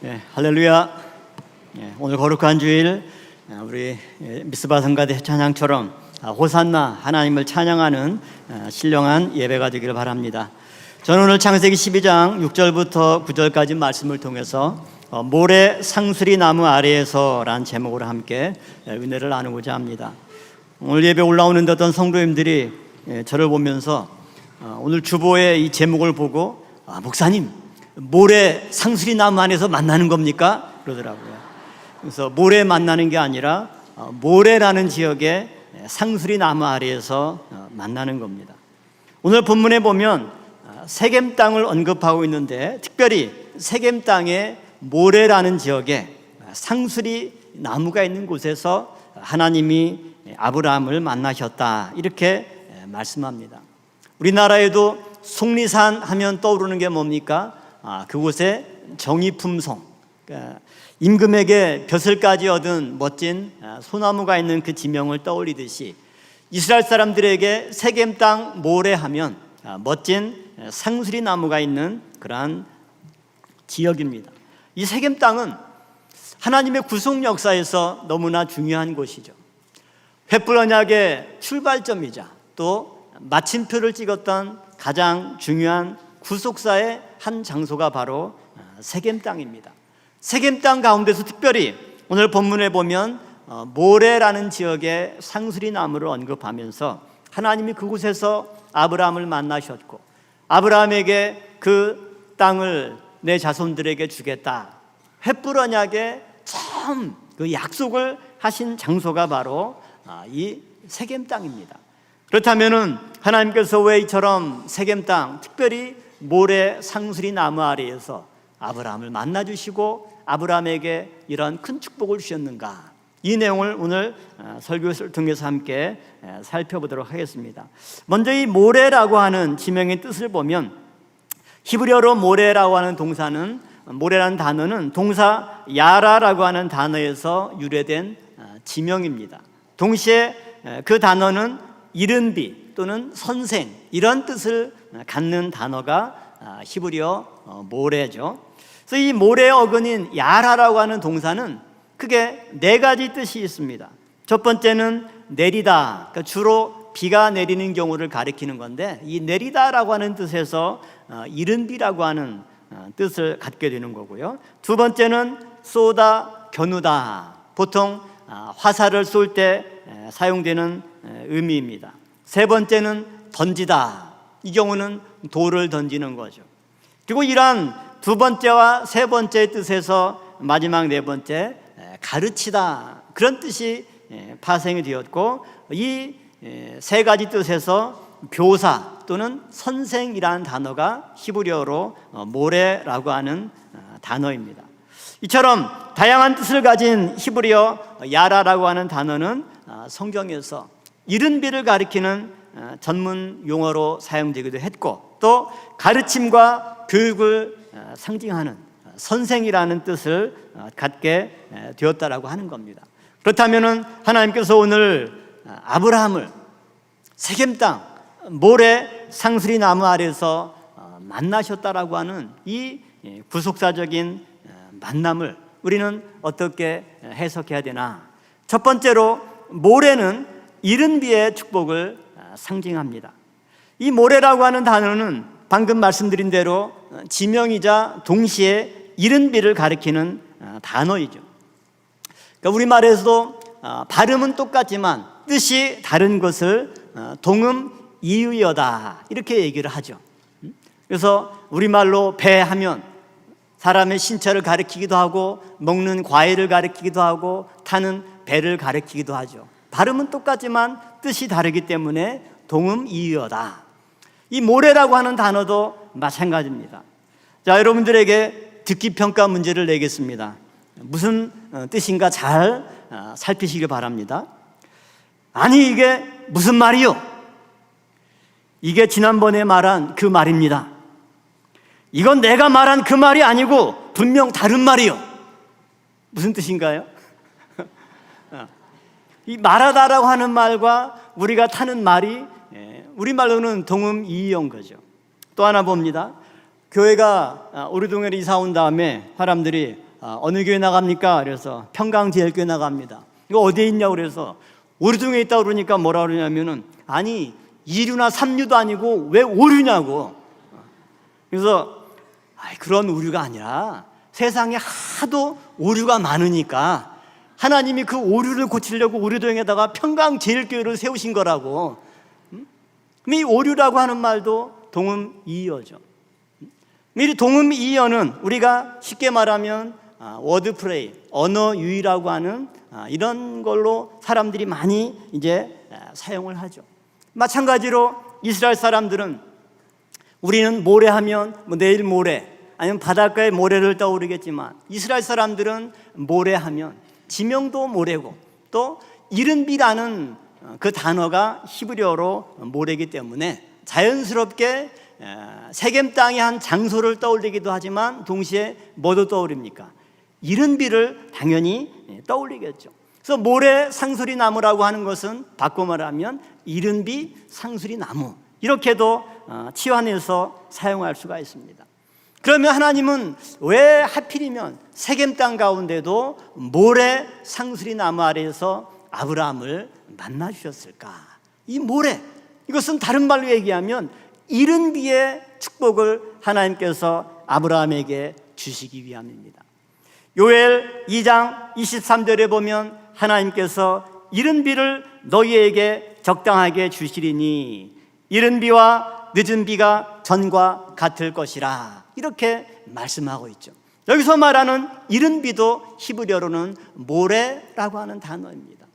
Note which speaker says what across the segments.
Speaker 1: 할렐루야. 오늘 거룩한 주일 우리 미스바 성가대 찬양처럼 호산나 하나님을 찬양하는 신령한 예배가 되기를 바랍니다. 저는 오늘 창세기 12장 6절부터 9절까지 말씀을 통해서 모래 상수리 나무 아래에서 라는 제목으로 함께 은혜를 나누고자 합니다. 오늘 예배 올라오는데 어떤 성도님들이 저를 보면서 오늘 주보의 이 제목을 보고 목사님, 모래 상수리 나무 안에서 만나는 겁니까? 그러더라고요. 그래서 모래 만나는 게 아니라 모래라는 지역의 상수리 나무 아래에서 만나는 겁니다. 오늘 본문에 보면 세겜 땅을 언급하고 있는데 특별히 세겜 땅의 모래라는 지역에 상수리 나무가 있는 곳에서 하나님이 아브라함을 만나셨다, 이렇게 말씀합니다. 우리나라에도 속리산 하면 떠오르는 게 뭡니까? 그곳에 정의품성, 임금에게 벼슬까지 얻은 멋진 소나무가 있는 그 지명을 떠올리듯이 이스라엘 사람들에게 세겜 땅 모래하면 멋진 상수리 나무가 있는 그러한 지역입니다. 이 세겜 땅은 하나님의 구속 역사에서 너무나 중요한 곳이죠. 횃불 언약의 출발점이자 또 마침표를 찍었던 가장 중요한 구속사의 한 장소가 바로 세겜 땅입니다. 세겜 땅 가운데서 특별히 오늘 본문에 보면 모래라는 지역의 상수리 나무를 언급하면서 하나님이 그곳에서 아브라함을 만나셨고 아브라함에게 그 땅을 내 자손들에게 주겠다, 횃불 언약의 처음 그 약속을 하신 장소가 바로 이 세겜 땅입니다. 그렇다면은 하나님께서 왜 이처럼 세겜 땅, 특별히 모래 상수리 나무 아래에서 아브라함을 만나주시고 아브라함에게 이런 큰 축복을 주셨는가? 이 내용을 오늘 설교를 통해서 함께 살펴보도록 하겠습니다. 먼저 이 모래라고 하는 지명의 뜻을 보면 히브리어로 모래라고 하는 동사는, 모래라는 단어는 동사 야라라고 하는 단어에서 유래된 지명입니다. 동시에 그 단어는 이른비 또는 선생, 이런 뜻을 갖는 단어가 히브리어 모래죠. 그래서 이 모래의 어근인 야라라고 하는 동사는 크게 네 가지 뜻이 있습니다. 첫 번째는 내리다, 그러니까 주로 비가 내리는 경우를 가리키는 건데 이 내리다라고 하는 뜻에서 이른비라고 하는 뜻을 갖게 되는 거고요. 두 번째는 쏘다, 겨누다, 보통 화살을 쏠 때 사용되는 의미입니다. 세 번째는 던지다, 이 경우는 돌을 던지는 거죠. 그리고 이러한 두 번째와 세 번째 뜻에서 마지막 네 번째 가르치다, 그런 뜻이 파생이 되었고 이 세 가지 뜻에서 교사 또는 선생이라는 단어가 히브리어로 모래라고 하는 단어입니다. 이처럼 다양한 뜻을 가진 히브리어 야라라고 하는 단어는 성경에서 이른비를 가리키는 전문 용어로 사용되기도 했고 또 가르침과 교육을 상징하는 선생이라는 뜻을 갖게 되었다라고 하는 겁니다. 그렇다면 하나님께서 오늘 아브라함을 세겜 땅 모래 상수리 나무 아래에서 만나셨다라고 하는 이 구속사적인 만남을 우리는 어떻게 해석해야 되나? 첫 번째로 모래는 이른비의 축복을 상징합니다. 이 모래라고 하는 단어는 방금 말씀드린 대로 지명이자 동시에 이른비를 가리키는 단어이죠. 그러니까 우리말에서도 발음은 똑같지만 뜻이 다른 것을 동음 이의어다, 이렇게 얘기를 하죠. 그래서 우리말로 배 하면 사람의 신체를 가리키기도 하고 먹는 과일을 가리키기도 하고 타는 배를 가리키기도 하죠. 발음은 똑같지만 뜻이 다르기 때문에 동음 이의어다. 이 모래라고 하는 단어도 마찬가지입니다. 자, 여러분들에게 듣기 평가 문제를 내겠습니다. 무슨 뜻인가 잘 살피시길 바랍니다. 아니, 이게 무슨 말이요? 이게 지난번에 말한 그 말입니다. 이건 내가 말한 그 말이 아니고 분명 다른 말이요. 무슨 뜻인가요? 이 말하다라고 하는 말과 우리가 타는 말이 우리말로는 동음 이의어인 거죠. 또 하나 봅니다. 교회가 우리 동네로 이사 온 다음에 사람들이 어느 교회 나갑니까? 그래서 평강제일교회 나갑니다. 이거 어디에 있냐고 그래서 오류동에 있다고 그러니까 뭐라 그러냐면은 아니 2류나 3류도 아니고 왜 5류냐고. 그래서 그런 오류가 아니라 세상에 하도 오류가 많으니까 하나님이 그 오류를 고치려고 오류동에다가 평강제일교회를 세우신 거라고. 이 오류라고 하는 말도 동음이어죠. 이 동음이어는 우리가 쉽게 말하면 워드플레이, 언어 유희라고 하는 이런 걸로 사람들이 많이 이제 사용을 하죠. 마찬가지로 이스라엘 사람들은 우리는 모래하면 내일 모래 아니면 바닷가에 모래를 떠오르겠지만 이스라엘 사람들은 모래하면 지명도 모래고 또 이른비라는 그 단어가 히브리어로 모래이기 때문에 자연스럽게 세겜 땅의 한 장소를 떠올리기도 하지만 동시에 뭐도 떠오릅니까? 이른비를 당연히 떠올리겠죠. 그래서 모래 상수리 나무라고 하는 것은 바꿔 말하면 이른비 상수리 나무 이렇게도 치환해서 사용할 수가 있습니다. 그러면 하나님은 왜 하필이면 세겜 땅 가운데도 모래 상수리 나무 아래에서 아브라함을 만나 주셨을까? 이 모래 이것은 다른 말로 얘기하면 이른비의 축복을 하나님께서 아브라함에게 주시기 위함입니다. 요엘 2장 23절에 보면 하나님께서 이른비를 너희에게 적당하게 주시리니 이른비와 늦은 비가 전과 같을 것이라 이렇게 말씀하고 있죠. 여기서 말하는 이른비도 히브리어로는 모래라고 하는 단어입니다.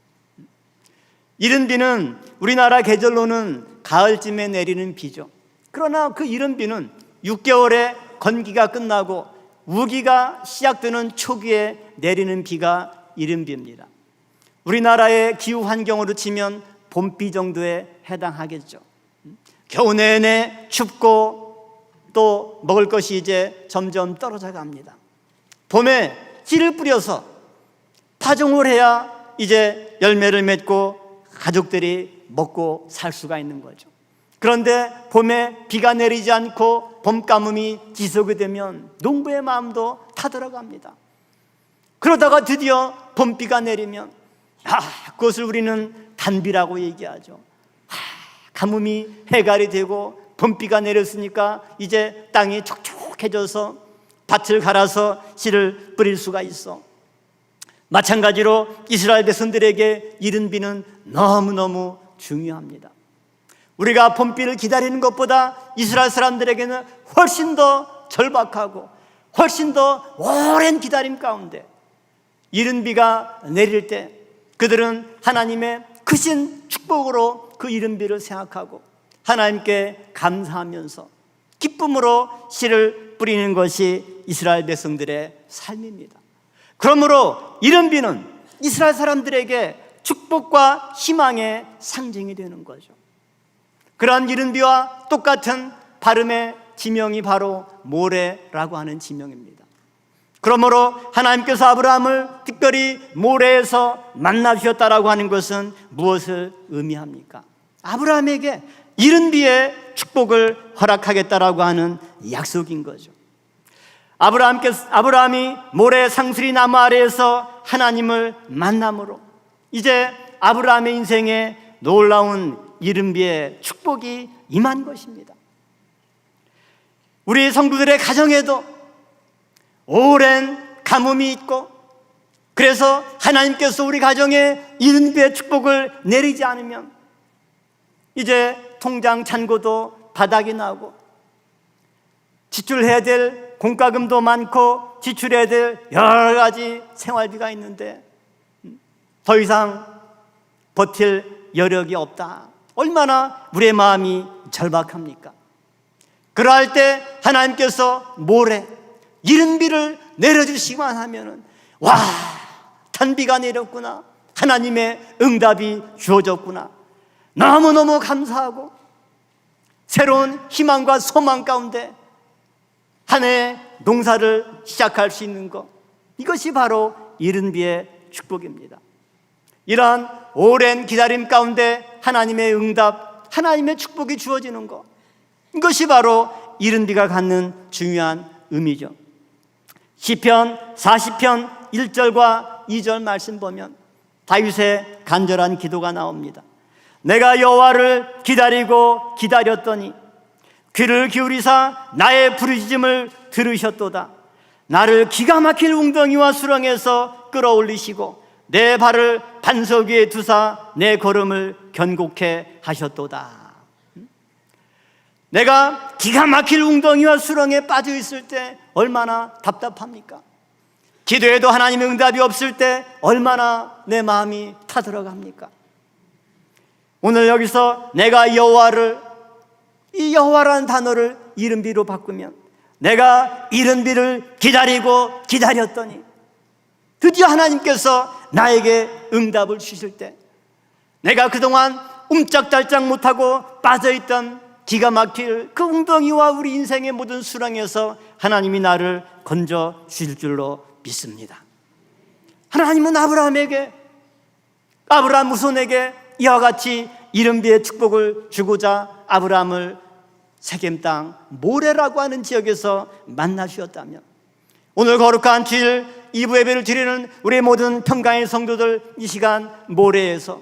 Speaker 1: 이른비는 우리나라 계절로는 가을쯤에 내리는 비죠. 그러나 그 이른비는 6개월의 건기가 끝나고 우기가 시작되는 초기에 내리는 비가 이른비입니다. 우리나라의 기후 환경으로 치면 봄비 정도에 해당하겠죠. 겨우 내내 춥고 또 먹을 것이 이제 점점 떨어져 갑니다. 봄에 씨를 뿌려서 파종을 해야 이제 열매를 맺고 가족들이 먹고 살 수가 있는 거죠. 그런데 봄에 비가 내리지 않고 봄 가뭄이 지속이 되면 농부의 마음도 타들어갑니다. 그러다가 드디어 봄비가 내리면 그것을 우리는 단비라고 얘기하죠. 가뭄이 해갈이 되고 봄비가 내렸으니까 이제 땅이 촉촉해져서 밭을 갈아서 씨를 뿌릴 수가 있어. 마찬가지로 이스라엘 백성들에게 이른비는 너무너무 중요합니다. 우리가 봄비를 기다리는 것보다 이스라엘 사람들에게는 훨씬 더 절박하고 훨씬 더 오랜 기다림 가운데 이른비가 내릴 때 그들은 하나님의 크신 축복으로 그 이른비를 생각하고 하나님께 감사하면서 기쁨으로 씨를 뿌리는 것이 이스라엘 백성들의 삶입니다. 그러므로 이른비는 이스라엘 사람들에게 축복과 희망의 상징이 되는 거죠. 그러한 이른비와 똑같은 발음의 지명이 바로 모래라고 하는 지명입니다. 그러므로 하나님께서 아브라함을 특별히 모래에서 만나 주셨다라고 하는 것은 무엇을 의미합니까? 아브라함에게 이른비의 축복을 허락하겠다라고 하는 약속인 거죠. 아브라함이 모래 상수리 나무 아래에서 하나님을 만남으로 이제 아브라함의 인생에 놀라운 이른비의 축복이 임한 것입니다. 우리 성도들의 가정에도 오랜 가뭄이 있고 그래서 하나님께서 우리 가정에 이른비의 축복을 내리지 않으면 이제 통장 잔고도 바닥이 나고 지출해야 될 공과금도 많고 지출해야 될 여러 가지 생활비가 있는데 더 이상 버틸 여력이 없다. 얼마나 우리의 마음이 절박합니까? 그러할 때 하나님께서 모래 이른비를 내려주시기만 하면은 와, 단비가 내렸구나. 하나님의 응답이 주어졌구나. 너무너무 감사하고 새로운 희망과 소망 가운데 한 해 농사를 시작할 수 있는 것, 이것이 바로 이른비의 축복입니다. 이러한 오랜 기다림 가운데 하나님의 응답, 하나님의 축복이 주어지는 것, 이것이 바로 이른비가 갖는 중요한 의미죠. 시편 40편 1절과 2절 말씀 보면 다윗의 간절한 기도가 나옵니다. 내가 여호와를 기다리고 기다렸더니 귀를 기울이사 나의 부르짖음을 들으셨도다. 나를 기가 막힐 웅덩이와 수렁에서 끌어올리시고 내 발을 반석 위에 두사 내 걸음을 견고케 하셨도다. 내가 기가 막힐 웅덩이와 수렁에 빠져 있을 때 얼마나 답답합니까? 기도해도 하나님의 응답이 없을 때 얼마나 내 마음이 타들어갑니까? 오늘 여기서 내가 여호와를, 이 여호와라는 단어를 이른비로 바꾸면 내가 이른비를 기다리고 기다렸더니 드디어 하나님께서 나에게 응답을 주실 때 내가 그동안 움짝달짝 못하고 빠져있던 기가 막힐 그 웅덩이와 우리 인생의 모든 수렁에서 하나님이 나를 건져 주실 줄로 믿습니다. 하나님은 아브라함 후손에게 이와 같이 이른비의 축복을 주고자 아브라함을 세겜 땅 모레라고 하는 지역에서 만나 주었다면 오늘 거룩한 주일 2부 예배를 드리는 우리 모든 평강의 성도들, 이 시간 모레에서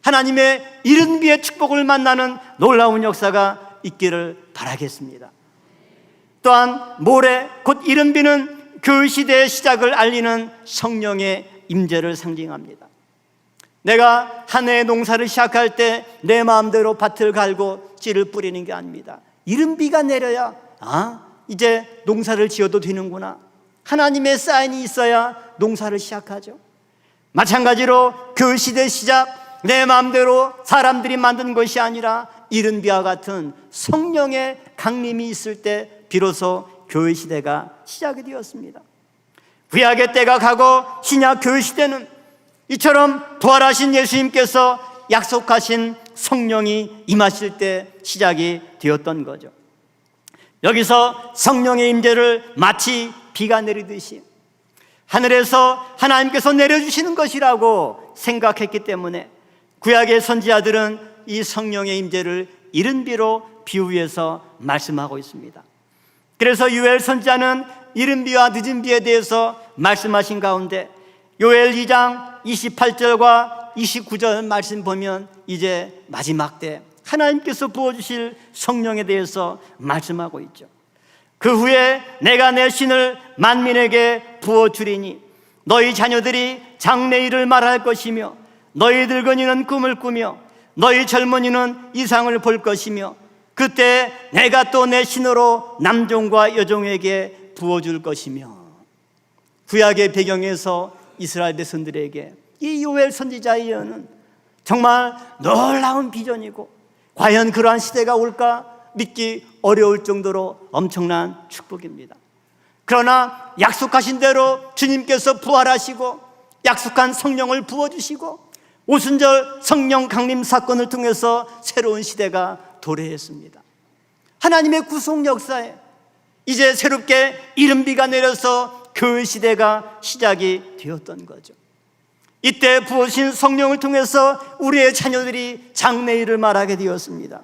Speaker 1: 하나님의 이른비의 축복을 만나는 놀라운 역사가 있기를 바라겠습니다. 또한 모레 곧 이른비는 그 시대의 시작을 알리는 성령의 임재를 상징합니다. 내가 한 해의 농사를 시작할 때 내 마음대로 밭을 갈고 씨를 뿌리는 게 아닙니다. 이른비가 내려야 이제 농사를 지어도 되는구나, 하나님의 사인이 있어야 농사를 시작하죠. 마찬가지로 그 시대의 시작, 내 마음대로 사람들이 만든 것이 아니라 이른비와 같은 성령의 강림이 있을 때 비로소 교회 시대가 시작이 되었습니다. 구약의 때가 가고 신약 교회 시대는 이처럼 부활하신 예수님께서 약속하신 성령이 임하실 때 시작이 되었던 거죠. 여기서 성령의 임재를 마치 비가 내리듯이 하늘에서 하나님께서 내려주시는 것이라고 생각했기 때문에 구약의 선지자들은 이 성령의 임재를 이른비로 비유해서 말씀하고 있습니다. 그래서 요엘 선지자는 이른비와 늦은비에 대해서 말씀하신 가운데 요엘 2장 28절과 29절 말씀 보면 이제 마지막 때 하나님께서 부어주실 성령에 대해서 말씀하고 있죠. 그 후에 내가 내 신을 만민에게 부어주리니 너희 자녀들이 장래일을 말할 것이며 너희 늙은이는 꿈을 꾸며 너희 젊은이는 이상을 볼 것이며 그때 내가 또 내 신으로 남종과 여종에게 부어줄 것이며. 구약의 배경에서 이스라엘 백성들에게 이 요엘 선지자의 예언은 정말 놀라운 비전이고 과연 그러한 시대가 올까 믿기 어려울 정도로 엄청난 축복입니다. 그러나 약속하신 대로 주님께서 부활하시고 약속한 성령을 부어주시고 오순절 성령 강림 사건을 통해서 새로운 시대가 도래했습니다. 하나님의 구속 역사에 이제 새롭게 이른비가 내려서 교회 시대가 시작이 되었던 거죠. 이때 부어신 성령을 통해서 우리의 자녀들이 장래일을 말하게 되었습니다.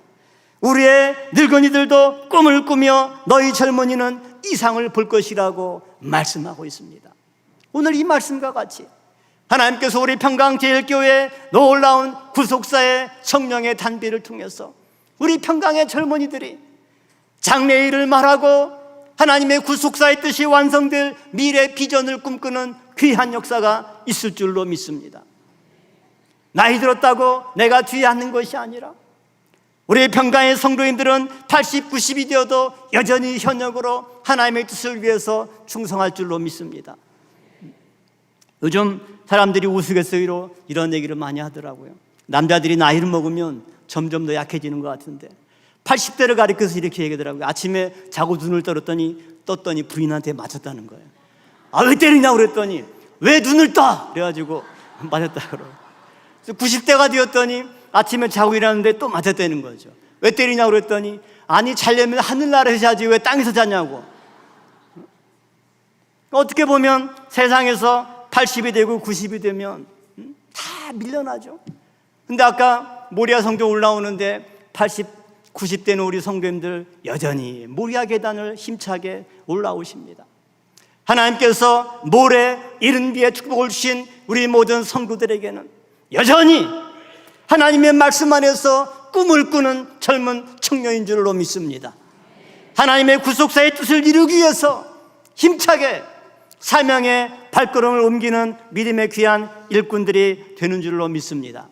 Speaker 1: 우리의 늙은이들도 꿈을 꾸며 너희 젊은이는 이상을 볼 것이라고 말씀하고 있습니다. 오늘 이 말씀과 같이 하나님께서 우리 평강제일교회 놀라운 구속사의 성령의 단비를 통해서 우리 평강의 젊은이들이 장래일을 말하고 하나님의 구속사의 뜻이 완성될 미래 비전을 꿈꾸는 귀한 역사가 있을 줄로 믿습니다. 나이 들었다고 내가 뒤에 앉는 것이 아니라 우리 평강의 성도인들은 80, 90이 되어도 여전히 현역으로 하나님의 뜻을 위해서 충성할 줄로 믿습니다. 요즘 사람들이 우스갯소리로 이런 얘기를 많이 하더라고요. 남자들이 나이를 먹으면 점점 더 약해지는 것 같은데 80대를 가리켜서 이렇게 얘기하더라고요. 아침에 자고 눈을 떴더니 부인한테 맞았다는 거예요. 왜 때리냐고 그랬더니 왜 눈을 떠? 그래가지고 맞았다 그러고 90대가 되었더니 아침에 자고 일하는데 또 맞았다는 거죠. 왜 때리냐고 그랬더니 아니 자려면 하늘나라에서 자지 왜 땅에서 자냐고. 어떻게 보면 세상에서 80이 되고 90이 되면 다 밀려나죠. 근데 아까 모리아 성전 올라오는데 80, 90대는 우리 성도님들 여전히 모리아 계단을 힘차게 올라오십니다. 하나님께서 모래 이른 비에 축복을 주신 우리 모든 성도들에게는 여전히 하나님의 말씀 안에서 꿈을 꾸는 젊은 청년인 줄로 믿습니다. 하나님의 구속사의 뜻을 이루기 위해서 힘차게 사명의 발걸음을 옮기는 믿음의 귀한 일꾼들이 되는 줄로 믿습니다.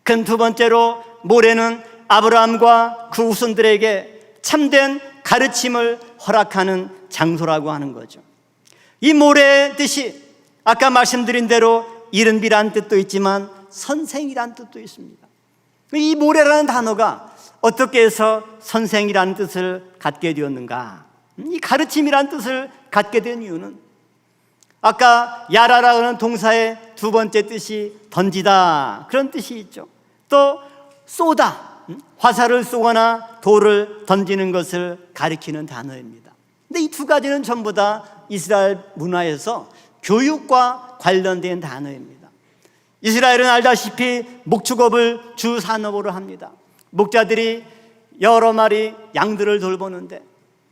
Speaker 1: 큰 두 번째로 모래는 아브라함과 그 후손들에게 참된 가르침을 허락하는 장소라고 하는 거죠. 이 모래의 뜻이 아까 말씀드린 대로 이른 비라는 뜻도 있지만 선생이라는 뜻도 있습니다. 이 모래라는 단어가 어떻게 해서 선생이라는 뜻을 갖게 되었는가? 이 가르침이라는 뜻을 갖게 된 이유는 아까 야라라는 동사의 두 번째 뜻이 던지다 그런 뜻이 있죠. 또 쏘다, 화살을 쏘거나 돌을 던지는 것을 가리키는 단어입니다. 근데 이 두 가지는 전부 다 이스라엘 문화에서 교육과 관련된 단어입니다. 이스라엘은 알다시피 목축업을 주 산업으로 합니다. 목자들이 여러 마리 양들을 돌보는데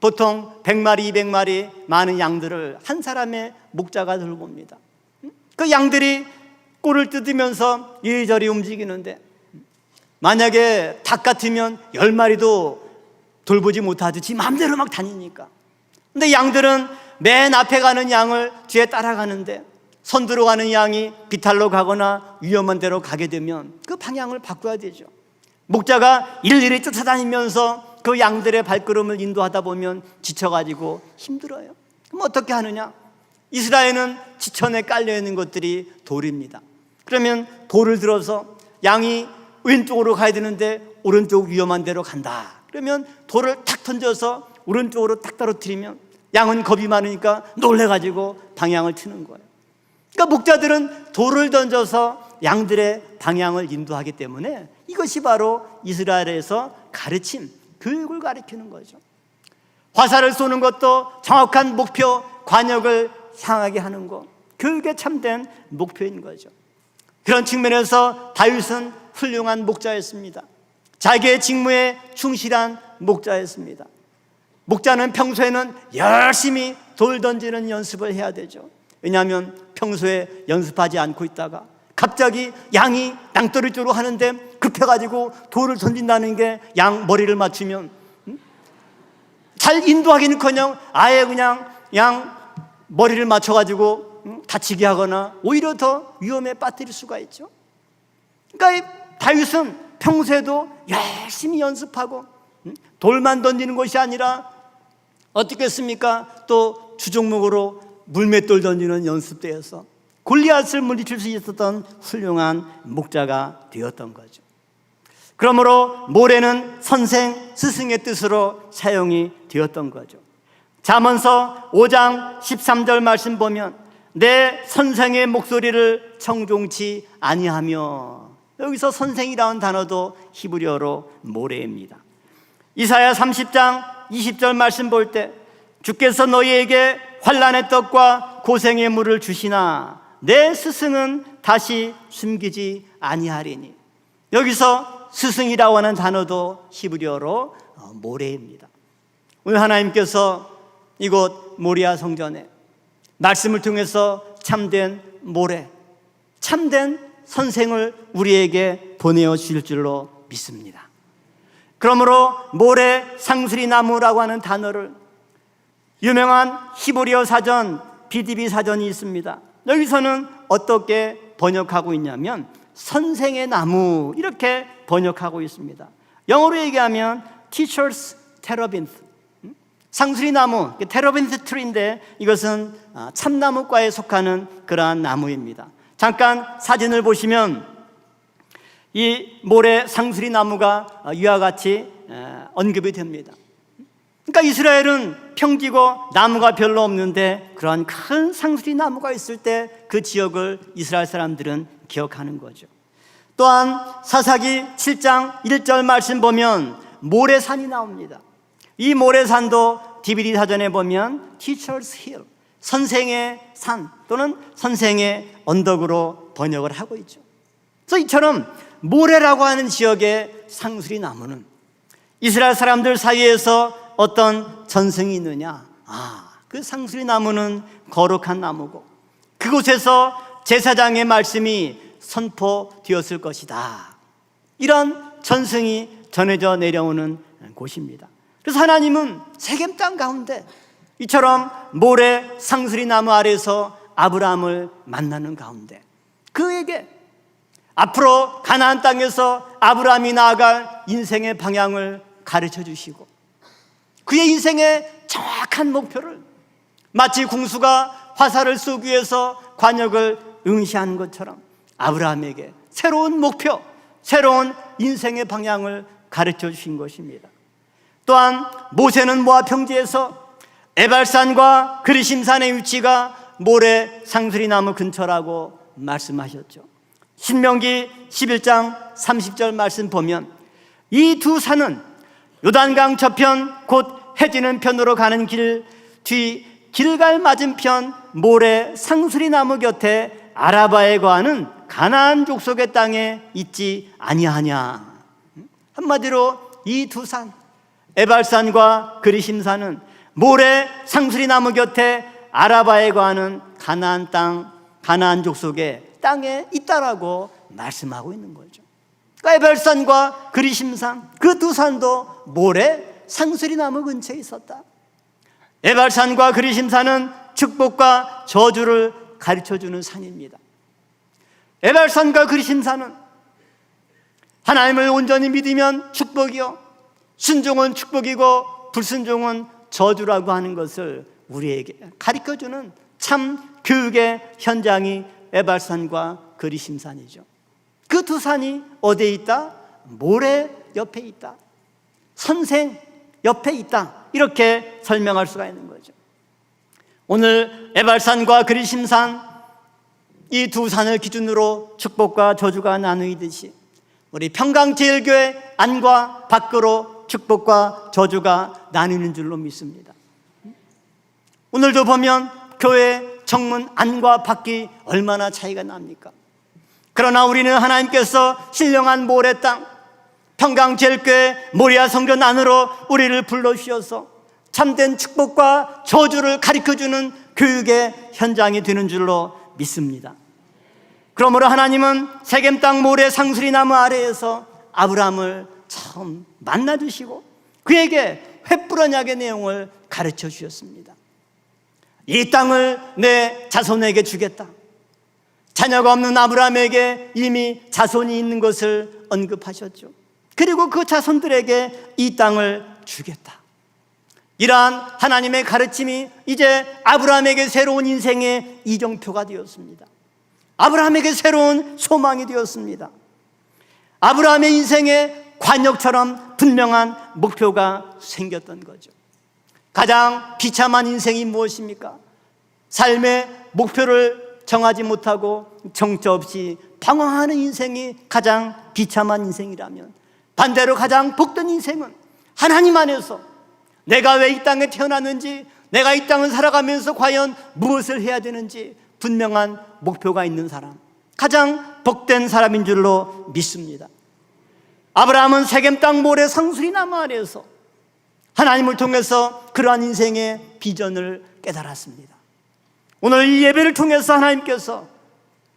Speaker 1: 보통 100마리, 200마리 많은 양들을 한 사람의 목자가 돌봅니다. 그 양들이 꼴을 뜯으면서 이리저리 움직이는데 만약에 닭 같으면 10마리도 돌보지 못하지 지 마음대로 막 다니니까. 근데 양들은 맨 앞에 가는 양을 뒤에 따라가는데 선두로 가는 양이 비탈로 가거나 위험한 데로 가게 되면 그 방향을 바꿔야 되죠. 목자가 일일이 쫓아다니면서 그 양들의 발걸음을 인도하다 보면 지쳐가지고 힘들어요. 그럼 어떻게 하느냐? 이스라엘은 지천에 깔려있는 것들이 돌입니다. 그러면 돌을 들어서 양이 왼쪽으로 가야 되는데 오른쪽 위험한 데로 간다. 그러면 돌을 탁 던져서 오른쪽으로 탁 떨어뜨리면 양은 겁이 많으니까 놀래가지고 방향을 트는 거예요. 그러니까 목자들은 돌을 던져서 양들의 방향을 인도하기 때문에 이것이 바로 이스라엘에서 가르침, 교육을 가리키는 거죠. 화살을 쏘는 것도 정확한 목표, 관역을 향하게 하는 것, 교육에 참된 목표인 거죠. 그런 측면에서 다윗은 훌륭한 목자였습니다. 자기의 직무에 충실한 목자였습니다. 목자는 평소에는 열심히 돌 던지는 연습을 해야 되죠. 왜냐하면 평소에 연습하지 않고 있다가 갑자기 양이 땅떨이 쪽으로 하는데 급해가지고 돌을 던진다는 게 양 머리를 맞추면 잘 인도하기는커녕 아예 그냥 양 머리를 맞춰가지고 다치게 하거나 오히려 더 위험에 빠뜨릴 수가 있죠. 그러니까 다윗은 평소에도 열심히 연습하고 돌만 던지는 것이 아니라 어떻게 했습니까? 또 주종목으로 물맷돌 던지는 연습대에서 골리앗을 물리칠 수 있었던 훌륭한 목자가 되었던 거죠. 그러므로 모래는 선생, 스승의 뜻으로 사용이 되었던 거죠. 잠언서 5장 13절 말씀 보면 내 선생의 목소리를 청종치 아니하며, 여기서 선생이라는 단어도 히브리어로 모래입니다. 이사야 30장 20절 말씀 볼 때 주께서 너희에게 환난의 떡과 고생의 물을 주시나 내 스승은 다시 숨기지 아니하리니, 여기서 스승이라고 하는 단어도 히브리어로 모래입니다. 오늘 하나님께서 이곳 모리아 성전에 말씀을 통해서 참된 모래, 참된 선생을 우리에게 보내어 주실 줄로 믿습니다. 그러므로 모래 상수리 나무라고 하는 단어를 유명한 히브리어 사전 BDB 사전이 있습니다. 여기서는 어떻게 번역하고 있냐면 선생의 나무 이렇게 번역하고 있습니다. 영어로 얘기하면 Teacher's Terebinth, 상수리 나무, 테러빈트 트리인데 이것은 참나무과에 속하는 그러한 나무입니다. 잠깐 사진을 보시면 이 모래 상수리 나무가 이와 같이 언급이 됩니다. 그러니까 이스라엘은 평지고 나무가 별로 없는데 그러한 큰 상수리 나무가 있을 때 그 지역을 이스라엘 사람들은 기억하는 거죠. 또한 사사기 7장 1절 말씀 보면 모래산이 나옵니다. 이 모래산도 DVD 사전에 보면 Teacher's Hill, 선생의 산 또는 선생의 언덕으로 번역을 하고 있죠. 그래서 이처럼 모래라고 하는 지역의 상수리 나무는 이스라엘 사람들 사이에서 어떤 전승이 있느냐? 그 그 상수리 나무는 거룩한 나무고 그곳에서 제사장의 말씀이 선포되었을 것이다. 이런 전승이 전해져 내려오는 곳입니다. 그래서 하나님은 세겜 땅 가운데 이처럼 모래 상수리 나무 아래서 아브라함을 만나는 가운데 그에게 앞으로 가나안 땅에서 아브라함이 나아갈 인생의 방향을 가르쳐 주시고 그의 인생의 정확한 목표를 마치 궁수가 화살을 쏘기 위해서 관역을 응시하는 것처럼 아브라함에게 새로운 목표, 새로운 인생의 방향을 가르쳐 주신 것입니다. 또한 모세는 모압 평지에서 에발산과 그리심산의 위치가 모래 상수리 나무 근처라고 말씀하셨죠. 신명기 11장 30절 말씀 보면 이 두 산은 요단강 저편 곧 해지는 편으로 가는 길 뒤 길갈 맞은편 모래 상수리 나무 곁에 아라바에 거하는 가나안 족속의 땅에 있지 아니하냐. 한마디로 이 두 산 에발산과 그리심산은 모래 상수리 나무 곁에 아라바에 거하는 가나안 땅 가나안 족속의 땅에 있다라고 말씀하고 있는 거죠. 그러니까 에발산과 그리심산 그 두 산도 모래 상수리 나무 근처에 있었다. 에발산과 그리심산은 축복과 저주를 가르쳐주는 산입니다. 에발산과 그리심산은 하나님을 온전히 믿으면 축복이요 순종은 축복이고 불순종은 저주라고 하는 것을 우리에게 가르쳐주는 참 교육의 현장이 에발산과 그리심산이죠. 그 두 산이 어디에 있다? 모래 옆에 있다. 선생 옆에 있다. 이렇게 설명할 수가 있는 거죠. 오늘 에발산과 그리심산 이 두 산을 기준으로 축복과 저주가 나누이듯이 우리 평강제일교회 안과 밖으로 축복과 저주가 나뉘는 줄로 믿습니다. 오늘도 보면 교회 정문 안과 밖이 얼마나 차이가 납니까? 그러나 우리는 하나님께서 신령한 모래 땅 평강제일교회 모리아 성전 안으로 우리를 불러주셔서 참된 축복과 저주를 가르쳐주는 교육의 현장이 되는 줄로 믿습니다. 그러므로 하나님은 세겜 땅 모래 상수리 나무 아래에서 아브라함을 처음 만나주시고 그에게 횃불 언약의 내용을 가르쳐 주셨습니다. 이 땅을 내 자손에게 주겠다. 자녀가 없는 아브라함에게 이미 자손이 있는 것을 언급하셨죠. 그리고 그 자손들에게 이 땅을 주겠다. 이러한 하나님의 가르침이 이제 아브라함에게 새로운 인생의 이정표가 되었습니다. 아브라함에게 새로운 소망이 되었습니다. 아브라함의 인생의 관역처럼 분명한 목표가 생겼던 거죠. 가장 비참한 인생이 무엇입니까? 삶의 목표를 정하지 못하고 정처 없이 방황하는 인생이 가장 비참한 인생이라면 반대로 가장 복된 인생은 하나님 안에서 내가 왜 이 땅에 태어났는지 내가 이 땅을 살아가면서 과연 무엇을 해야 되는지 분명한 목표가 있는 사람, 가장 복된 사람인 줄로 믿습니다. 아브라함은 세겜 땅 모래 상수리 나무 아래에서 하나님을 통해서 그러한 인생의 비전을 깨달았습니다. 오늘 이 예배를 통해서 하나님께서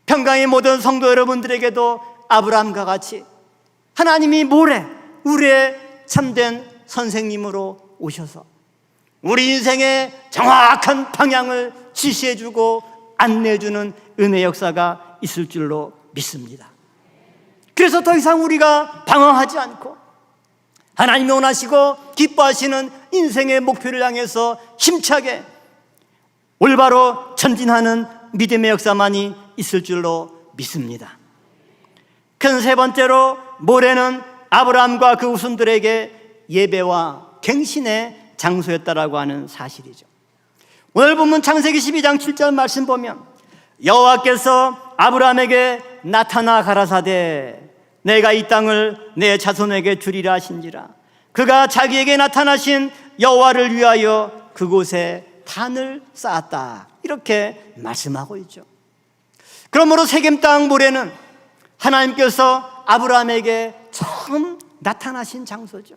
Speaker 1: 평강의 모든 성도 여러분들에게도 아브라함과 같이 하나님이 모래, 우리의 참된 선생님으로 오셔서 우리 인생의 정확한 방향을 지시해주고 안내해주는 은혜 역사가 있을 줄로 믿습니다. 그래서 더 이상 우리가 방황하지 않고 하나님이 원하시고 기뻐하시는 인생의 목표를 향해서 힘차게 올바로 전진하는 믿음의 역사만이 있을 줄로 믿습니다. 큰 세 번째로 모래는 아브라함과 그 후손들에게 예배와 갱신의 장소였다라고 하는 사실이죠. 오늘 본문 창세기 12장 7절 말씀 보면 여호와께서 아브라함에게 나타나 가라사대 내가 이 땅을 내 자손에게 주리라 하신지라 그가 자기에게 나타나신 여호와를 위하여 그곳에 단을 쌓았다. 이렇게 말씀하고 있죠. 그러므로 세겜 땅 모래는 하나님께서 아브라함에게 처음 나타나신 장소죠.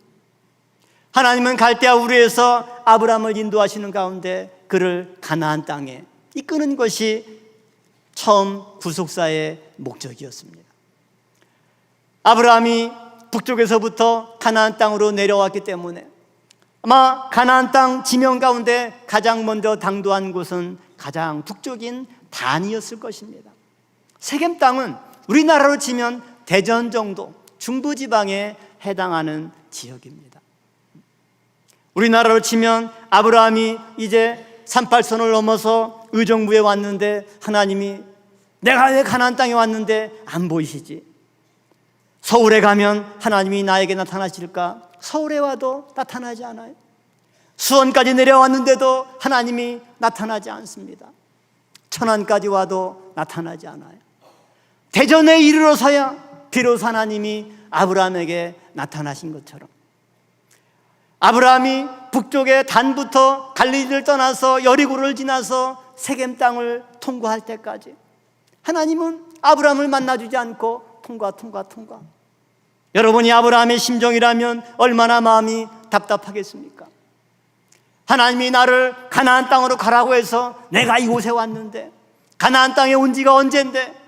Speaker 1: 하나님은 갈대아 우르에서 아브라함을 인도하시는 가운데 그를 가나안 땅에 이끄는 것이 처음 구속사의 목적이었습니다. 아브라함이 북쪽에서부터 가나안 땅으로 내려왔기 때문에 아마 가나안 땅 지명 가운데 가장 먼저 당도한 곳은 가장 북쪽인 단이었을 것입니다. 세겜 땅은 우리나라로 치면 대전 정도 중부지방에 해당하는 지역입니다. 우리나라로 치면 아브라함이 이제 38선을 넘어서 의정부에 왔는데 하나님이 내가 왜 가나안 땅에 왔는데 안 보이시지? 서울에 가면 하나님이 나에게 나타나실까? 서울에 와도 나타나지 않아요. 수원까지 내려왔는데도 하나님이 나타나지 않습니다. 천안까지 와도 나타나지 않아요. 대전에 이르러서야 비로소 하나님이 아브라함에게 나타나신 것처럼 아브라함이 북쪽의 단부터 갈릴리를 떠나서 여리고를 지나서 세겜 땅을 통과할 때까지 하나님은 아브라함을 만나주지 않고 통과. 여러분이 아브라함의 심정이라면 얼마나 마음이 답답하겠습니까? 하나님이 나를 가나안 땅으로 가라고 해서 내가 이곳에 왔는데 가나안 땅에 온 지가 언젠데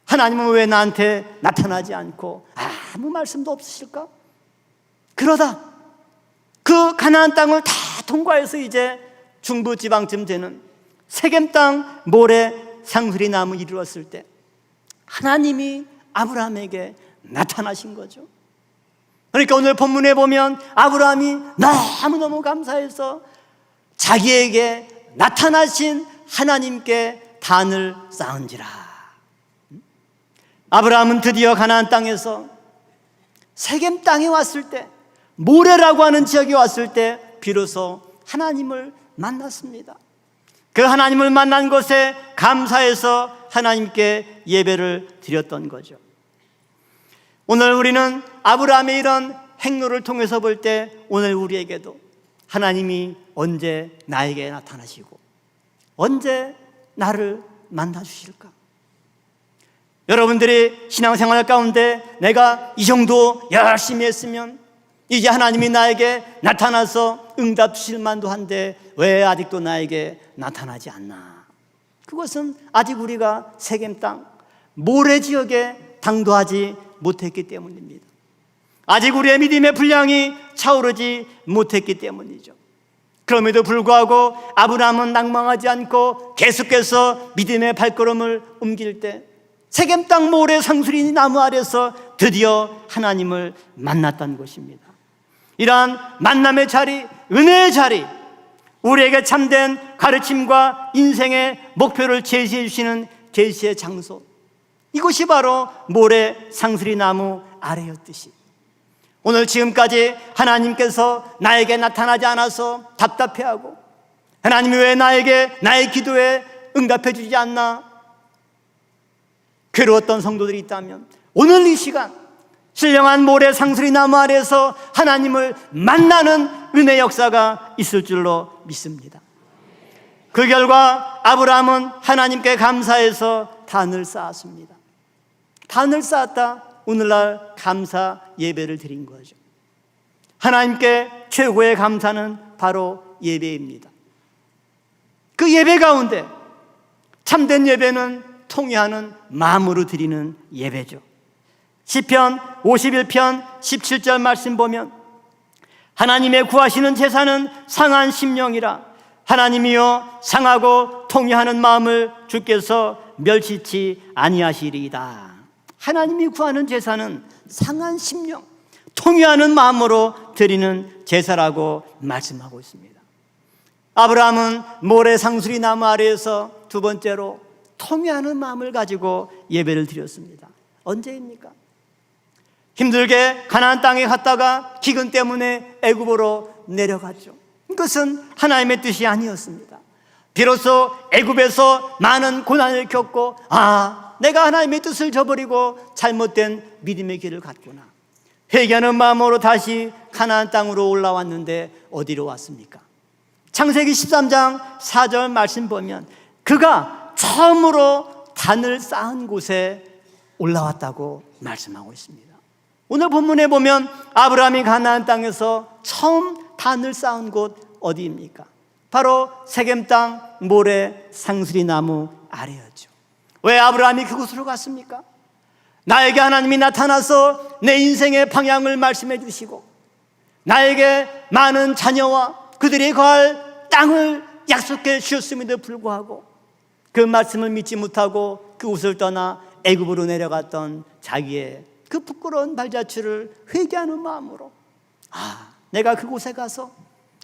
Speaker 1: 하나님은 왜 나한테 나타나지 않고 아무 말씀도 없으실까? 그러다 그 가나안 땅을 다 통과해서 이제 중부지방쯤 되는 세겜 땅 모래 상수리 나무 이르렀을 때 하나님이 아브라함에게 나타나신 거죠. 그러니까 오늘 본문에 보면 아브라함이 너무너무 감사해서 자기에게 나타나신 하나님께 단을 쌓은지라. 아브라함은 드디어 가나안 땅에서 세겜 땅에 왔을 때 모레라고 하는 지역에 왔을 때 비로소 하나님을 만났습니다. 그 하나님을 만난 것에 감사해서 하나님께 예배를 드렸던 거죠. 오늘 우리는 아브라함의 이런 행로를 통해서 볼 때 오늘 우리에게도 하나님이 언제 나에게 나타나시고 언제 나를 만나주실까? 여러분들이 신앙생활 가운데 내가 이 정도 열심히 했으면 이제 하나님이 나에게 나타나서 응답 주실 만도 한데 왜 아직도 나에게 나타나지 않나? 그것은 아직 우리가 세겜 땅 모래 지역에 당도하지 못했기 때문입니다. 아직 우리의 믿음의 분량이 차오르지 못했기 때문이죠. 그럼에도 불구하고 아브라함은 낭망하지 않고 계속해서 믿음의 발걸음을 옮길 때 세겜 땅 모래 상수리 나무 아래서 드디어 하나님을 만났던 것입니다. 이러한 만남의 자리, 은혜의 자리, 우리에게 참된 가르침과 인생의 목표를 제시해 주시는 계시의 장소, 이곳이 바로 모래 상수리 나무 아래였듯이 오늘 지금까지 하나님께서 나에게 나타나지 않아서 답답해하고 하나님이 왜 나에게 나의 기도에 응답해 주지 않나 괴로웠던 성도들이 있다면 오늘 이 시간 신령한 모래 상수리 나무 아래에서 하나님을 만나는 은혜 역사가 있을 줄로 믿습니다. 그 결과 아브라함은 하나님께 감사해서 단을 쌓았습니다. 단을 쌓았다 오늘날 감사 예배를 드린 거죠. 하나님께 최고의 감사는 바로 예배입니다. 그 예배 가운데 참된 예배는 통회하는 마음으로 드리는 예배죠. 시편 51편 17절 말씀 보면 하나님의 구하시는 제사는 상한 심령이라 하나님이여 상하고 통회하는 마음을 주께서 멸시치 아니하시리이다. 하나님이 구하는 제사는 상한 심령, 통회하는 마음으로 드리는 제사라고 말씀하고 있습니다. 아브라함은 모래 상수리 나무 아래에서 두 번째로 통회하는 마음을 가지고 예배를 드렸습니다. 언제입니까? 힘들게 가나안 땅에 갔다가 기근 때문에 애굽으로 내려갔죠. 그것은 하나님의 뜻이 아니었습니다. 비로소 애굽에서 많은 고난을 겪고 내가 하나님의 뜻을 저버리고 잘못된 믿음의 길을 갔구나. 회개하는 마음으로 다시 가나안 땅으로 올라왔는데 어디로 왔습니까? 창세기 13장 4절 말씀 보면 그가 처음으로 단을 쌓은 곳에 올라왔다고 말씀하고 있습니다. 오늘 본문에 보면 아브라함이 가나안 땅에서 처음 단을 쌓은 곳 어디입니까? 바로 세겜 땅 모래 상수리 나무 아래였죠. 왜 아브라함이 그곳으로 갔습니까? 나에게 하나님이 나타나서 내 인생의 방향을 말씀해 주시고 나에게 많은 자녀와 그들이 거할 땅을 약속해 주셨음에도 불구하고 그 말씀을 믿지 못하고 그곳을 떠나 애굽으로 내려갔던 자기의 그 부끄러운 발자취를 회개하는 마음으로 내가 그곳에 가서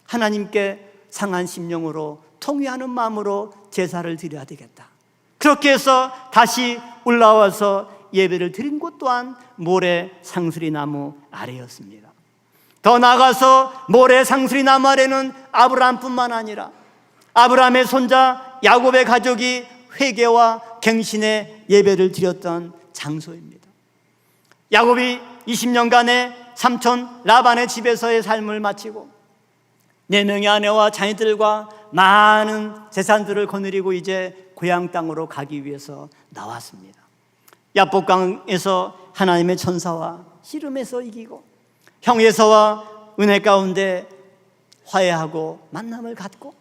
Speaker 1: 하나님께 상한 심령으로 통회하는 마음으로 제사를 드려야 되겠다. 그렇게 해서 다시 올라와서 예배를 드린 곳 또한 모래 상수리 나무 아래였습니다. 더 나아가서 모래 상수리 나무 아래는 아브라함뿐만 아니라 아브라함의 손자 야곱의 가족이 회개와 갱신의 예배를 드렸던 장소입니다. 야곱이 20년간의 삼촌 라반의 집에서의 삶을 마치고 4명의 아내와 자녀들과 많은 재산들을 거느리고 이제 고향 땅으로 가기 위해서 나왔습니다. 야복강에서 하나님의 천사와 씨름에서 이기고 형에서와 은혜 가운데 화해하고 만남을 갖고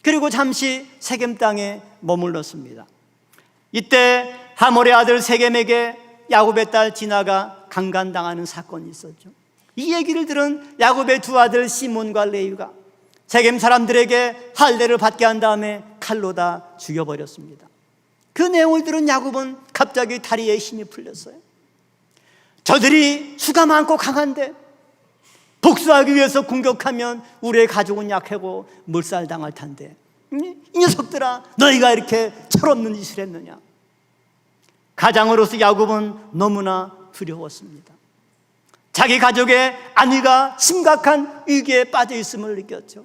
Speaker 1: 그리고 잠시 세겜 땅에 머물렀습니다. 이때 하몰의 아들 세겜에게 야곱의 딸 디나가 강간당하는 사건이 있었죠. 이 얘기를 들은 야곱의 두 아들 시몬과 레위가 세겜 사람들에게 할례를 받게 한 다음에 칼로 다 죽여버렸습니다. 그 내용을 들은 야곱은 갑자기 다리에 힘이 풀렸어요. 저들이 수가 많고 강한데 복수하기 위해서 공격하면 우리의 가족은 약하고 몰살당할 텐데 이 녀석들아, 너희가 이렇게 철없는 짓을 했느냐. 가장으로서 야곱은 너무나 두려웠습니다. 자기 가족의 안위가 심각한 위기에 빠져 있음을 느꼈죠.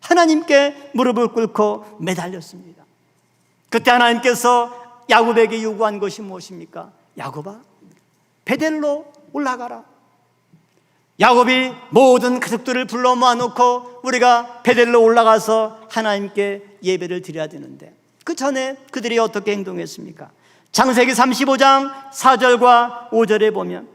Speaker 1: 하나님께 무릎을 꿇고 매달렸습니다. 그때 하나님께서 야곱에게 요구한 것이 무엇입니까? 야곱아, 베델로 올라가라. 야곱이 모든 가족들을 불러 모아놓고 우리가 베델로 올라가서 하나님께 예배를 드려야 되는데 그 전에 그들이 어떻게 행동했습니까? 창세기 35장 4절과 5절에 보면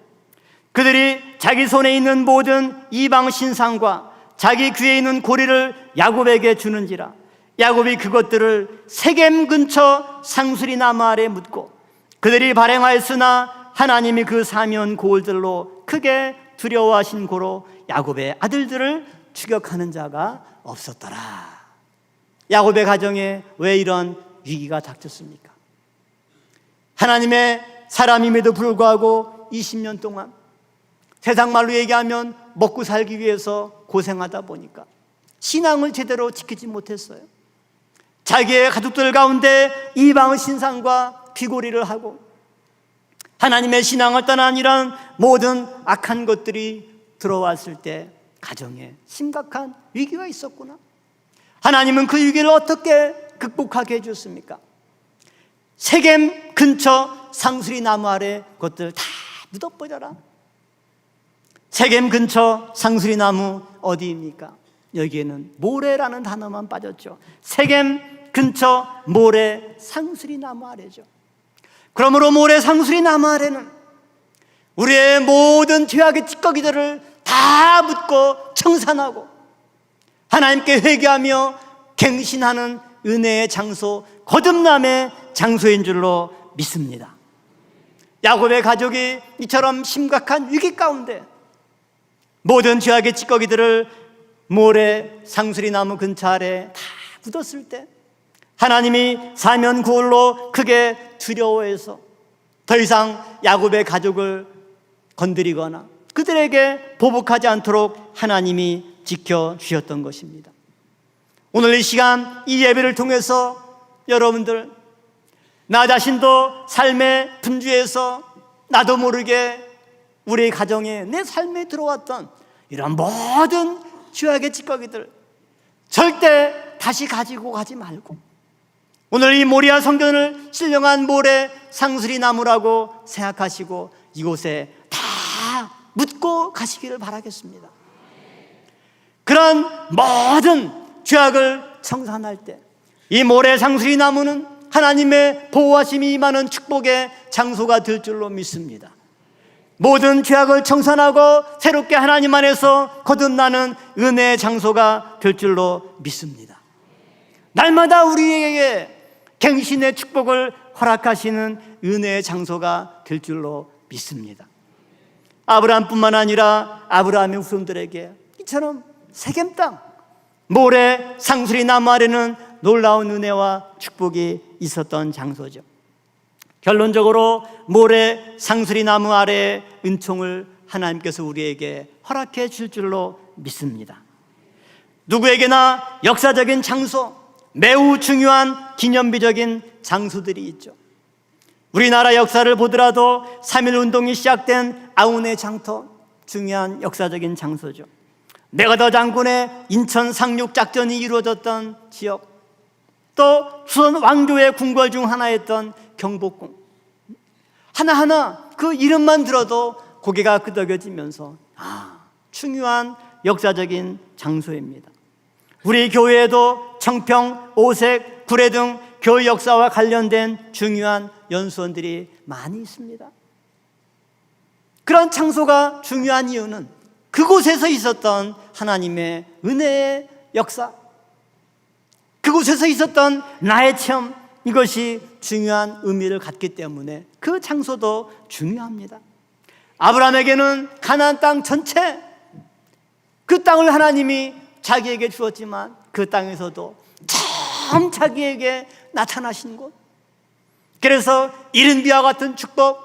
Speaker 1: 그들이 자기 손에 있는 모든 이방 신상과 자기 귀에 있는 고리를 야곱에게 주는지라 야곱이 그것들을 세겜 근처 상수리 나무 아래 묻고 그들이 발행하였으나 하나님이 그 사면 고을들로 크게 두려워하신 고로 야곱의 아들들을 추격하는 자가 없었더라. 야곱의 가정에 왜 이런 위기가 닥쳤습니까? 하나님의 사람임에도 불구하고 20년 동안 세상 말로 얘기하면 먹고 살기 위해서 고생하다 보니까 신앙을 제대로 지키지 못했어요. 자기의 가족들 가운데 이방의 신상과 귀고리를 하고 하나님의 신앙을 떠난 이런 모든 악한 것들이 들어왔을 때 가정에 심각한 위기가 있었구나. 하나님은 그 위기를 어떻게 극복하게 해줬습니까? 세겜 근처 상수리 나무 아래 그것들 다 묻어버려라. 세겜 근처 상수리 나무 어디입니까? 여기에는 모래라는 단어만 빠졌죠. 세겜 근처 모래 상수리 나무 아래죠. 그러므로 모래 상수리 나무 아래는 우리의 모든 죄악의 찌꺼기들을 다 묻고 청산하고 하나님께 회개하며 갱신하는 은혜의 장소, 거듭남의 장소인 줄로 믿습니다. 야곱의 가족이 이처럼 심각한 위기 가운데 모든 죄악의 찌꺼기들을 모래 상수리 나무 근처 아래 다 묻었을 때 하나님이 사면 구홀로 크게 두려워해서 더 이상 야곱의 가족을 건드리거나 그들에게 보복하지 않도록 하나님이 지켜주셨던 것입니다. 오늘 이 시간 이 예배를 통해서 여러분들 나 자신도 삶의 분주에서 나도 모르게 우리 가정에 내 삶에 들어왔던 이런 모든 죄악의 찌꺼기들 절대 다시 가지고 가지 말고 오늘 이 모리아 성전을 신령한 모래 상수리 나무라고 생각하시고 이곳에 다 묻고 가시기를 바라겠습니다. 그런 모든 죄악을 청산할 때 이 모래 상수리 나무는 하나님의 보호하심이 임하는 축복의 장소가 될 줄로 믿습니다. 모든 죄악을 청산하고 새롭게 하나님 안에서 거듭나는 은혜의 장소가 될 줄로 믿습니다. 날마다 우리에게 갱신의 축복을 허락하시는 은혜의 장소가 될 줄로 믿습니다. 아브라함뿐만 아니라 아브라함의 후손들에게 이처럼 세겜 땅 모래 상수리 나무 아래는 놀라운 은혜와 축복이 있었던 장소죠. 결론적으로 모래 상수리 나무 아래의 은총을 하나님께서 우리에게 허락해 줄 줄로 믿습니다. 누구에게나 역사적인 장소, 매우 중요한 기념비적인 장소들이 있죠. 우리나라 역사를 보더라도 3.1 운동이 시작된 아운의 장터, 중요한 역사적인 장소죠. 메가더 장군의 인천 상륙 작전이 이루어졌던 지역, 또 조선 왕조의 궁궐 중 하나였던 경복궁, 하나하나 그 이름만 들어도 고개가 끄덕여지면서 중요한 역사적인 장소입니다. 우리 교회에도 청평, 오색, 구례 등 교회 역사와 관련된 중요한 연수원들이 많이 있습니다. 그런 장소가 중요한 이유는 그곳에서 있었던 하나님의 은혜의 역사, 그곳에서 있었던 나의 체험, 이것이 중요한 의미를 갖기 때문에 그 장소도 중요합니다. 아브라함에게는 가나안 땅 전체, 그 땅을 하나님이 자기에게 주었지만 그 땅에서도 참 자기에게 나타나신 곳, 그래서 이른 비와 같은 축복,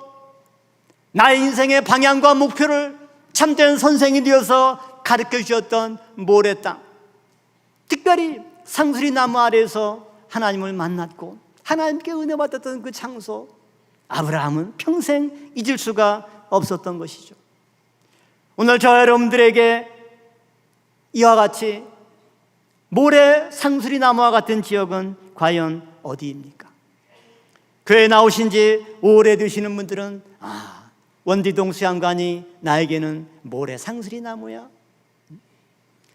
Speaker 1: 나의 인생의 방향과 목표를 참된 선생이 되어서 가르쳐 주셨던 모래 땅, 특별히 상수리 나무 아래에서 하나님을 만났고 하나님께 은혜 받았던 그 장소, 아브라함은 평생 잊을 수가 없었던 것이죠. 오늘 저 여러분들에게 이와 같이 모래 상수리 나무와 같은 지역은 과연 어디입니까? 교회에 나오신 지 오래되시는 분들은 원디동 수양관이 나에게는 모래 상수리 나무야.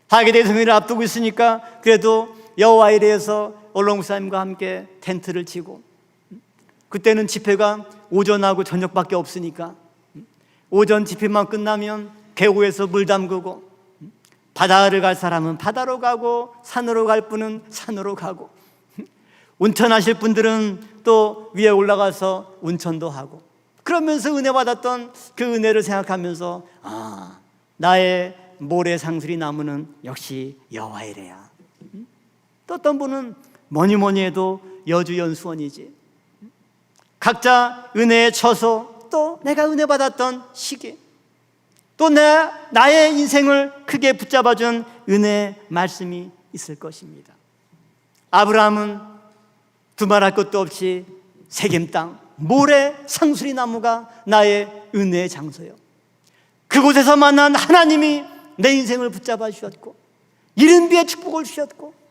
Speaker 1: 하계대 성회를 앞두고 있으니까 그래도 여호와에 대해서 얼렁무사님과 함께 텐트를 치고, 그때는 집회가 오전하고 저녁밖에 없으니까 오전 집회만 끝나면 계곡에서 물 담그고, 바다를 갈 사람은 바다로 가고 산으로 갈 분은 산으로 가고, 운천하실 분들은 또 위에 올라가서 운천도 하고, 그러면서 은혜 받았던 그 은혜를 생각하면서 나의 모래 상수리 나무는 역시 여호와이래야. 또 어떤 분은 뭐니 해도 여주 연수원이지. 각자 은혜의 처소, 또 내가 은혜 받았던 시기, 또 나의 인생을 크게 붙잡아준 은혜의 말씀이 있을 것입니다. 아브라함은 두말할 것도 없이 세겜 땅 모래 상수리 나무가 나의 은혜의 장소요, 그곳에서 만난 하나님이 내 인생을 붙잡아 주셨고 이른 비의 축복을 주셨고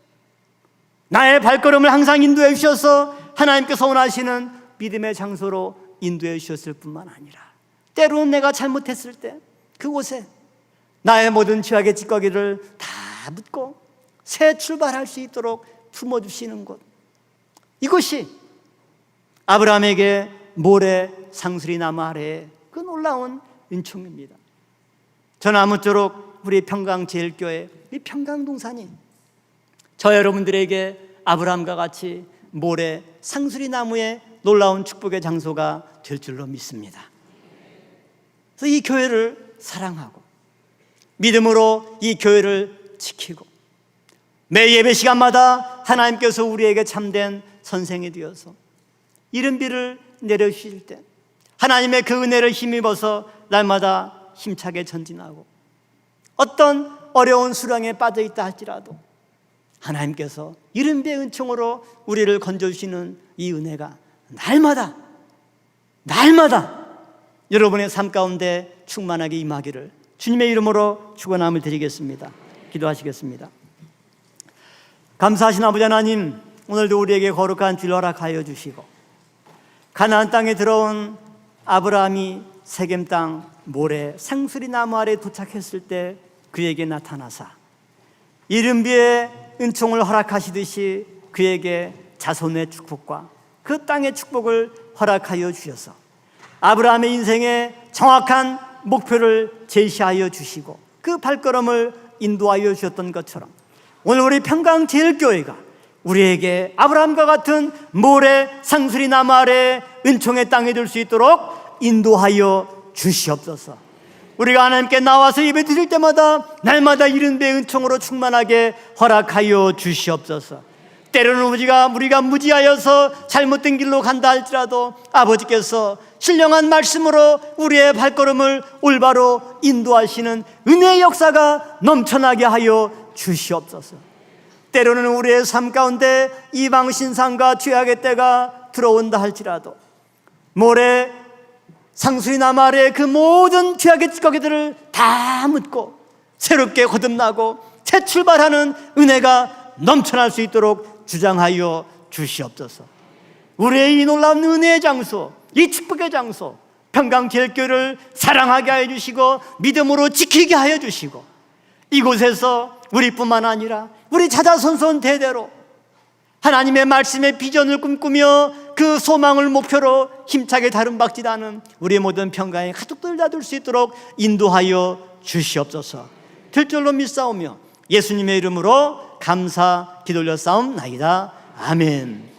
Speaker 1: 나의 발걸음을 항상 인도해 주셔서 하나님께서 원하시는 믿음의 장소로 인도해 주셨을 뿐만 아니라 때로는 내가 잘못했을 때 그곳에 나의 모든 죄악의 찌꺼기를 다 묻고 새 출발할 수 있도록 품어주시는 곳, 이것이 아브라함에게 모래 상수리 나무 아래의 그 놀라운 은총입니다. 저는 아무쪼록 우리 평강제일교회, 이 평강동산이 저 여러분들에게 아브라함과 같이 모래 상수리 나무의 놀라운 축복의 장소가 될 줄로 믿습니다. 그래서 이 교회를 사랑하고 믿음으로 이 교회를 지키고 매 예배 시간마다 하나님께서 우리에게 참된 선생이 되어서 이른 비를 내려주실 때 하나님의 그 은혜를 힘입어서 날마다 힘차게 전진하고 어떤 어려운 수렁에 빠져있다 할지라도 하나님께서 이른 비의 은총으로 우리를 건져주시는 이 은혜가 날마다 여러분의 삶 가운데 충만하게 임하기를 주님의 이름으로 축원함을 드리겠습니다. 기도하시겠습니다. 감사하신 아버지 하나님, 오늘도 우리에게 거룩한 길 허락하여 주시고 가나안 땅에 들어온 아브라함이 세겜 땅 모래 상수리 나무 아래 도착했을 때 그에게 나타나사 이른 비의 은총을 허락하시듯이 그에게 자손의 축복과 그 땅의 축복을 허락하여 주셔서 아브라함의 인생에 정확한 목표를 제시하여 주시고 그 발걸음을 인도하여 주셨던 것처럼 오늘 우리 평강제일교회가 우리에게 아브라함과 같은 모래 상수리 나무 아래 은총의 땅이 될 수 있도록 인도하여 주시옵소서. 우리가 하나님께 나와서 예배 드릴 때마다 날마다 이른 배 은총으로 충만하게 허락하여 주시옵소서. 때로는 우리가 무지하여서 잘못된 길로 간다 할지라도 아버지께서 신령한 말씀으로 우리의 발걸음을 올바로 인도하시는 은혜의 역사가 넘쳐나게 하여 주시옵소서. 때로는 우리의 삶 가운데 이방 신상과 죄악의 때가 들어온다 할지라도 모래 상수리 나무 아래의 그 모든 죄악의 찌꺼기들을 다 묻고 새롭게 거듭나고 새 출발하는 은혜가 넘쳐날 수 있도록 주장하여 주시옵소서. 우리의 이 놀라운 은혜의 장소, 이 축복의 장소 평강제일교회를 사랑하게 하여 주시고 믿음으로 지키게 하여 주시고 이곳에서 우리뿐만 아니라 우리 자자손손 대대로 하나님의 말씀의 비전을 꿈꾸며 그 소망을 목표로 힘차게 다름박질하는 우리의 모든 평강의 가족들 다 될 수 있도록 인도하여 주시옵소서. 될 줄로 믿사오며 예수님의 이름으로 감사 기도 올려 싸움나이다. 아멘.